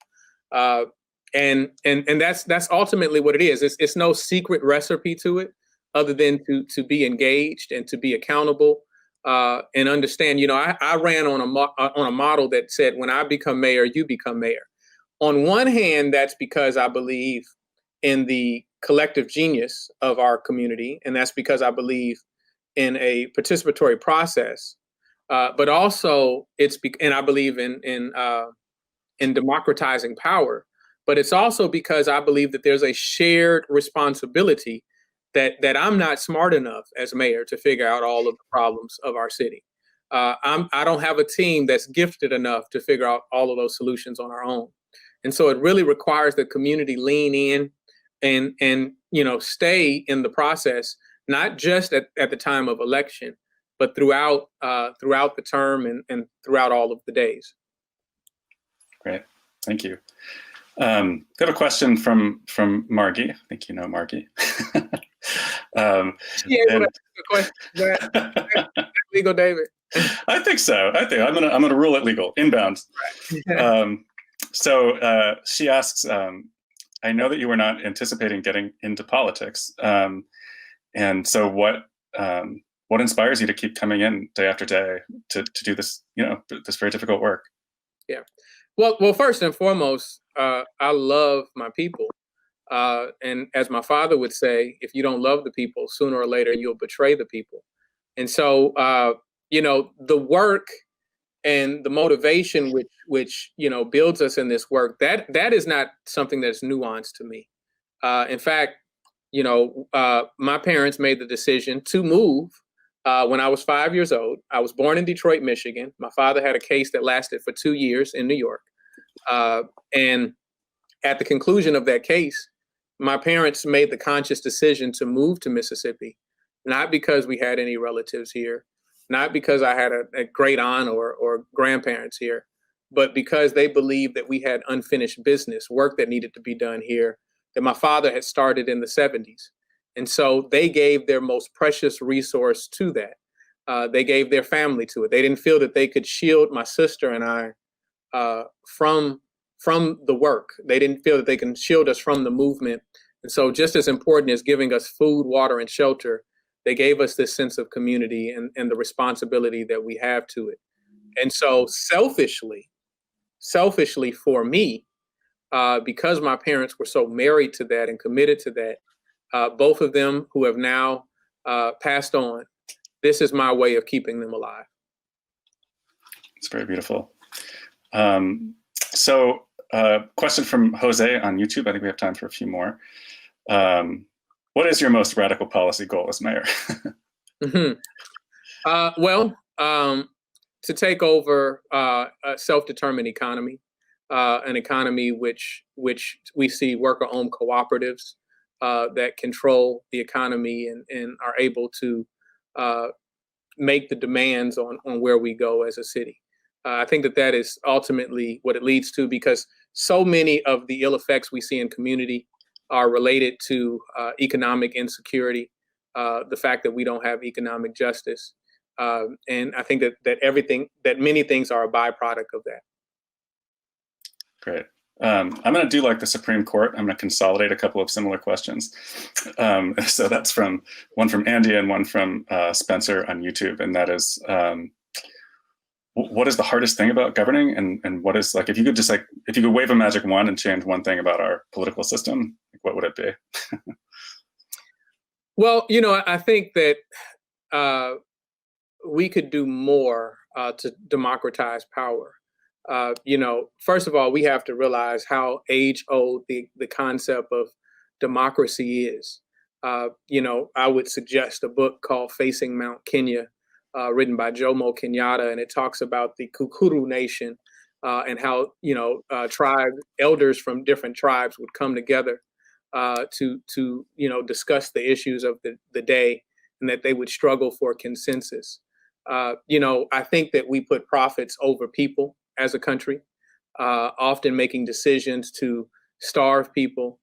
And that's ultimately what it is. It's no secret recipe to it, other than to be engaged and to be accountable and understand. You know, I ran on a model that said, when I become mayor, you become mayor. On one hand, that's because I believe in the collective genius of our community, and that's because I believe in a participatory process. But also, and I believe in democratizing power. But it's also because I believe that there's a shared responsibility that I'm not smart enough as mayor to figure out all of the problems of our city. I don't have a team that's gifted enough to figure out all of those solutions on our own. And so it really requires the community lean in and you know, stay in the process, not just at the time of election, but throughout the term and throughout all of the days. Great, thank you. I have a question from Margie. I think you know Margie. Legal, David. I think so. I'm gonna rule it legal, inbound. So she asks, I know that you were not anticipating getting into politics, and so what inspires you to keep coming in day after day to do this, you know, this very difficult work? Yeah. Well, first and foremost, I love my people. And as my father would say, if you don't love the people, sooner or later, you'll betray the people. And so, you know, the work and the motivation which, you know, builds us in this work, that is not something that's nuanced to me. In fact, you know, my parents made the decision to move when I was 5 years old. I was born in Detroit, Michigan. My father had a case that lasted for 2 years in New York. And at the conclusion of that case, my parents made the conscious decision to move to Mississippi, not because we had any relatives here, not because I had a great aunt or grandparents here, but because they believed that we had unfinished business, work that needed to be done here, that my father had started in the 70s. And so they gave their most precious resource to that. They gave their family to it. They didn't feel that they could shield my sister and I from the work. They didn't feel that they can shield us from the movement. And so just as important as giving us food, water, and shelter, they gave us this sense of community and the responsibility that we have to it. And so selfishly for me, because my parents were so married to that and committed to that, both of them who have now passed on, this is my way of keeping them alive. It's very beautiful. So question from Jose on YouTube. I think we have time for a few more. What is your most radical policy goal as mayor? To take over a self-determined economy, an economy which we see worker-owned cooperatives that control the economy and are able to make the demands on where we go as a city. I think that is ultimately what it leads to, because so many of the ill effects we see in community are related to economic insecurity, the fact that we don't have economic justice. And I think that many things are a byproduct of that. Great. I'm going to do like the Supreme Court. I'm going to consolidate a couple of similar questions. So that's one from Andy and one from Spencer on YouTube. And that is, what is the hardest thing about governing? And what is, like, if you could wave a magic wand and change one thing about our political system, what would it be? Well, I think that we could do more to democratize power. First of all, we have to realize how age-old the concept of democracy is. I would suggest a book called Facing Mount Kenya, written by Jomo Kenyatta, and it talks about the Kukuru Nation and how elders from different tribes would come together to discuss the issues of the day, and that they would struggle for consensus. I think that we put profits over people as a country, often making decisions to starve people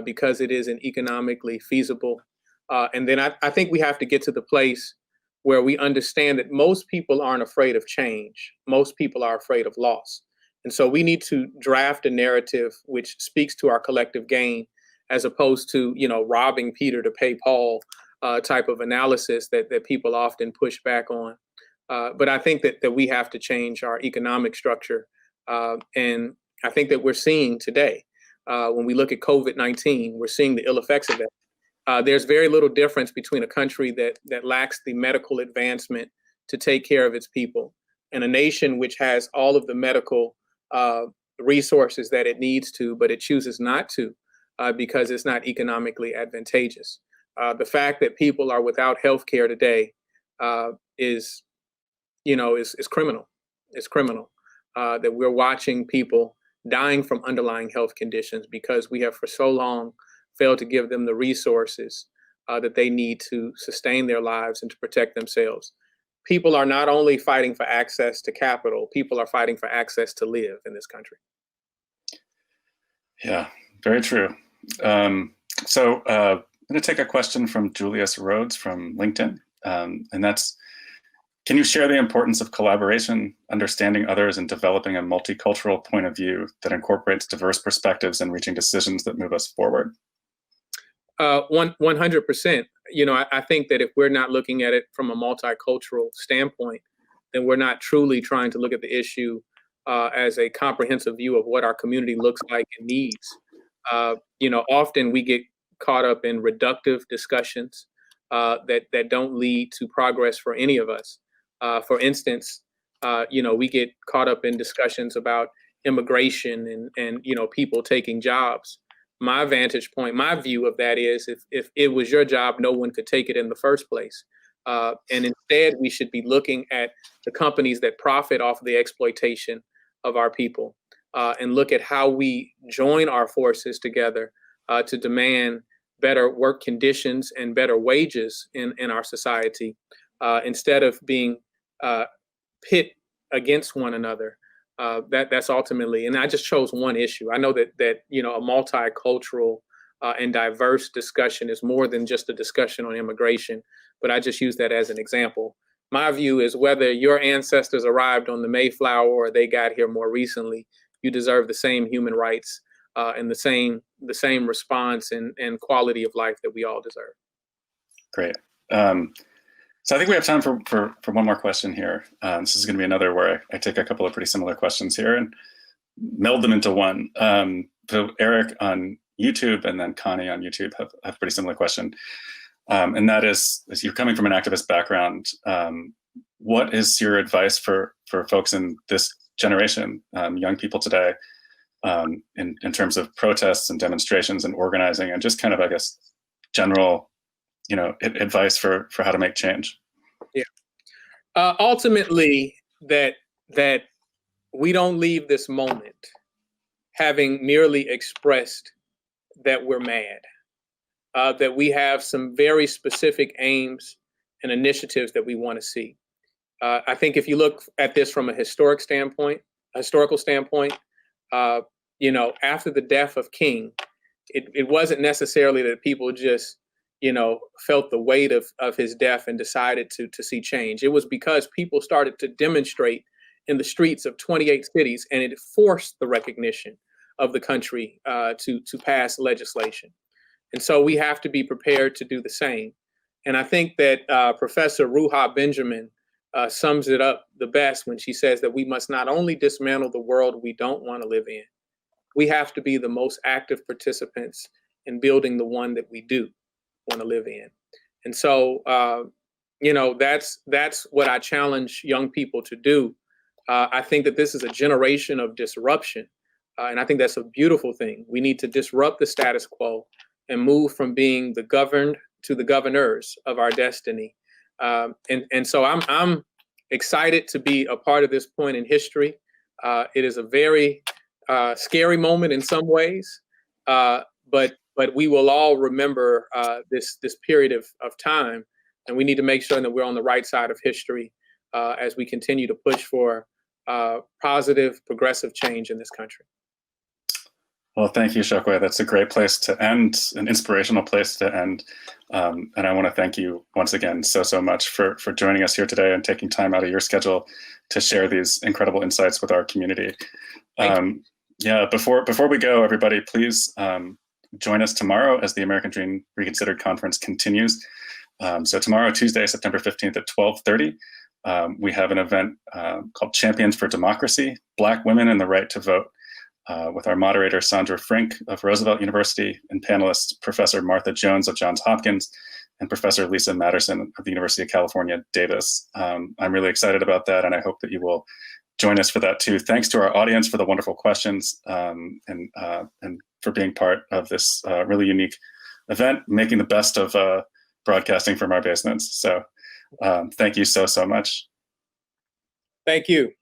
because it isn't economically feasible. And then I think we have to get to the place where we understand that most people aren't afraid of change. Most people are afraid of loss. And so we need to draft a narrative which speaks to our collective gain, as opposed to, robbing Peter to pay Paul type of analysis that people often push back on. But I think that we have to change our economic structure. And I think that we're seeing today, when we look at COVID-19, we're seeing the ill effects of that. There's very little difference between a country that lacks the medical advancement to take care of its people and a nation which has all of the medical resources that it needs to, but it chooses not to because it's not economically advantageous. The fact that people are without health care today is criminal. It's criminal that we're watching people dying from underlying health conditions because we have for so long failed to give them the resources that they need to sustain their lives and to protect themselves. People are not only fighting for access to capital, people are fighting for access to live in this country. Yeah, very true. So I'm going to take a question from Julius Rhodes from LinkedIn, and that's, can you share the importance of collaboration, understanding others, and developing a multicultural point of view that incorporates diverse perspectives and reaching decisions that move us forward? 100%. I think that if we're not looking at it from a multicultural standpoint, then we're not truly trying to look at the issue as a comprehensive view of what our community looks like and needs. Often we get caught up in reductive discussions that don't lead to progress for any of us. For instance, we get caught up in discussions about immigration and people taking jobs. My vantage point, my view of that is, if it was your job, no one could take it in the first place. And instead, we should be looking at the companies that profit off of the exploitation of our people and look at how we join our forces together to demand better work conditions and better wages in our society, instead of being pit against one another. That's ultimately, and I just chose one issue. I know that a multicultural and diverse discussion is more than just a discussion on immigration, but I just use that as an example. My view is, whether your ancestors arrived on the Mayflower or they got here more recently, you deserve the same human rights and the same response and quality of life that we all deserve. Great. So I think we have time for one more question here. This is going to be another where I take a couple of pretty similar questions here and meld them into one. So Eric on YouTube and then Connie on YouTube have a pretty similar question. And that is, as you're coming from an activist background, what is your advice for folks in this generation, young people today, in terms of protests and demonstrations and organizing and just kind of, I guess, general, advice for how to make change? Yeah. Ultimately, that we don't leave this moment having merely expressed that we're mad, that we have some very specific aims and initiatives that we want to see. I think if you look at this from a historical standpoint, after the death of King, it wasn't necessarily that people just, felt the weight of his death and decided to see change. It was because people started to demonstrate in the streets of 28 cities, and it forced the recognition of the country to pass legislation. And so we have to be prepared to do the same. And I think that Professor Ruha Benjamin sums it up the best when she says that we must not only dismantle the world we don't want to live in, we have to be the most active participants in building the one that we do want to live in. And so, that's what I challenge young people to do. I think that this is a generation of disruption. And I think that's a beautiful thing. We need to disrupt the status quo and move from being the governed to the governors of our destiny. And so I'm excited to be a part of this point in history. It is a very scary moment in some ways, but we will all remember this period of time, and we need to make sure that we're on the right side of history as we continue to push for positive, progressive change in this country. Well, thank you, Chokwe. That's a great place to end, an inspirational place to end. And I want to thank you once again so much for joining us here today and taking time out of your schedule to share these incredible insights with our community. Before we go, everybody, please join us tomorrow as the American Dream Reconsidered Conference continues. So tomorrow, Tuesday, September 15th at 12:30, we have an event called Champions for Democracy, Black Women and the Right to Vote, with our moderator, Sandra Frink of Roosevelt University, and panelists, Professor Martha Jones of Johns Hopkins and Professor Lisa Matterson of the University of California, Davis. I'm really excited about that, and I hope that you will join us for that too. Thanks to our audience for the wonderful questions and for being part of this really unique event, making the best of broadcasting from our basements. So thank you so much. Thank you.